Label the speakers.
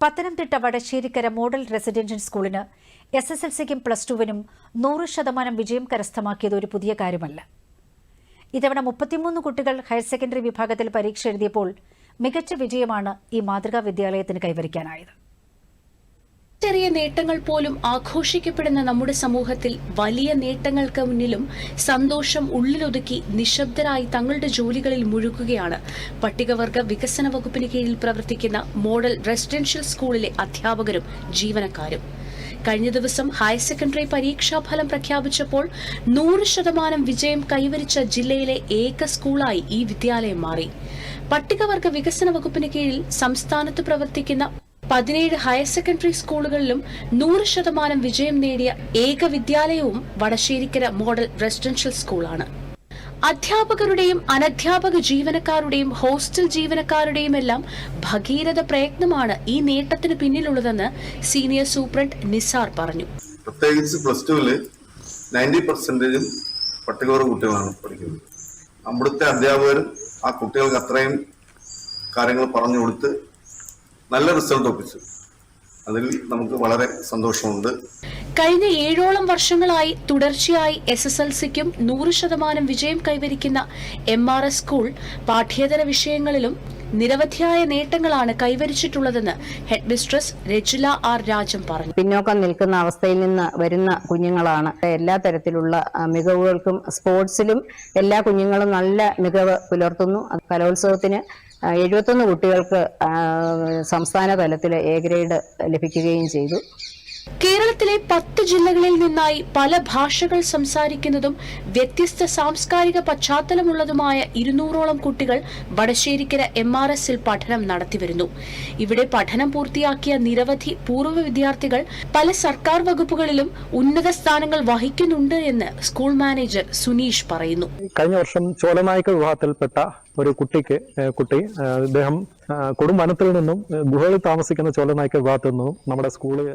Speaker 1: Pathanamthitta Vadasserikkara model residential സ്കൂളിന് SSLCക്കും +2-നും 100% വിജയം കരസ്ഥമാക്കിയത് ഒരു പുതിയ കാര്യമല്ല. ഇതവണ 33 കുട്ടികൾ ഹയർ സെക്കൻഡറി വിഭാഗത്തിൽ പരീക്ഷ എഴുതിയപ്പോൾ മികച്ച വിജയമാണ് ഈ മാതൃകാ വിദ്യാലയത്തിന് കൈവരിക്കാനായത്.
Speaker 2: ചെറിയ നേട്ടങ്ങൾ പോലും ആഘോഷിക്കപ്പെടുന്ന നമ്മുടെ സമൂഹത്തിൽ വലിയ നേട്ടങ്ങൾക്ക് മുന്നിലും സന്തോഷം ഉള്ളിലൊതുക്കി നിശബ്ദരായി തങ്ങളുടെ ജോലികളിൽ മുഴുകുകയാണ് പട്ടികവർഗ വികസന വകുപ്പിന് കീഴിൽ പ്രവർത്തിക്കുന്ന മോഡൽ റെസിഡൻഷ്യൽ സ്കൂളിലെ അധ്യാപകരും ജീവനക്കാരും. കഴിഞ്ഞ ദിവസം ഹയർ സെക്കൻഡറി പരീക്ഷാഫലം പ്രഖ്യാപിച്ചപ്പോൾ 100% വിജയം കൈവരിച്ച ജില്ലയിലെ ഏക സ്കൂളായി ഈ വിദ്യാലയം മാറി. പട്ടികവർഗ വികസന വകുപ്പിന് കീഴിൽ സംസ്ഥാനത്ത് പ്രവർത്തിക്കുന്ന 17 ഹയർ സെക്കൻഡറി സ്കൂളുകളിലും 100% വിജയം നേടിയ ഏക വിദ്യാലയവും വടശ്ശേരിക്കര മോഡൽ റെസിഡൻഷ്യൽ സ്കൂളാണ്. അധ്യാപകരുടെയും അനധ്യാപക ജീവനക്കാരുടെയും ഹോസ്റ്റൽ ജീവനക്കാരുടെയും എല്ലാം ഭഗീരഥ പ്രയത്നമാണ് ഈ നേട്ടത്തിന് പിന്നിലുള്ളതെന്ന് സീനിയർ സൂപ്രണ്ട് നിസാർ പറഞ്ഞു.
Speaker 3: പ്രത്യേകിച്ച് +2-ല് 90% പട്ടികവർഗ കുട്ടികളാണ് പഠിക്കുന്നത്. അവിടുത്തെ അധ്യാപകരും ആ കുട്ടികൾക്ക് അത്രയും കാര്യങ്ങൾ പറഞ്ഞു കൊടുത്ത് നല്ല റിസൾട്ട് ഒപ്പിച്ചു. അതിൽ നമുക്ക് വളരെ സന്തോഷമുണ്ട്.
Speaker 2: കഴിഞ്ഞ 7ഓളം വർഷങ്ങളായി തുടർച്ചയായി SSLCക്കും 100% വിജയം കൈവരിക്കുന്ന MRS സ്കൂൾ പാഠ്യേതര വിഷയങ്ങളിലും നിരവധിയായ നേട്ടങ്ങളാണ് കൈവരിച്ചിട്ടുള്ളതെന്ന് head mistress Rajila R Rajam പറഞ്ഞു.
Speaker 4: പിന്നോക്കം നിൽക്കുന്ന അവസ്ഥയിൽ നിന്ന് വരുന്ന കുഞ്ഞുങ്ങളാണ്. എല്ലാ തരത്തിലുള്ള മികവുകൾക്കും സ്പോർട്സിലും എല്ലാ കുഞ്ഞുങ്ങളും നല്ല മികവ് പുലർത്തുന്നു. കലോത്സവത്തിന് 71 കുട്ടികൾക്ക് സംസ്ഥാന തലത്തിൽ A ഗ്രേഡ് ലഭിക്കുകയും ചെയ്തു.
Speaker 2: കേരളത്തിലെ 10 ജില്ലകളിൽ നിന്നായി പല ഭാഷകൾ സംസാരിക്കുന്നതും വ്യത്യസ്ത സാംസ്കാരിക പശ്ചാത്തലമുള്ളതുമായ 200ഓളം കുട്ടികൾ വടശ്ശേരിക്കര MRSൽ പഠനം നടത്തിവരുന്നു. ഇവിടെ പഠനം പൂർത്തിയാക്കിയ നിരവധി പൂർവ്വ വിദ്യാർത്ഥികൾ പല സർക്കാർ വകുപ്പുകളിലും ഉന്നത സ്ഥാനങ്ങൾ വഹിക്കുന്നുണ്ട് എന്ന് സ്കൂൾ മാനേജർ സുനീഷ് പറയുന്നു.
Speaker 5: കഴിഞ്ഞ വർഷം ചോലനായിക വിഭാഗത്തിൽപ്പെട്ട ഒരു കുട്ടി അദ്ദേഹം കൊടുംവനത്തിൽ നിന്നും ഗുഹകളിൽ താമസിക്കുന്ന ചോലനായിക വിഭാഗത്തിൽ നിന്നും നമ്മുടെ സ്കൂളിൽ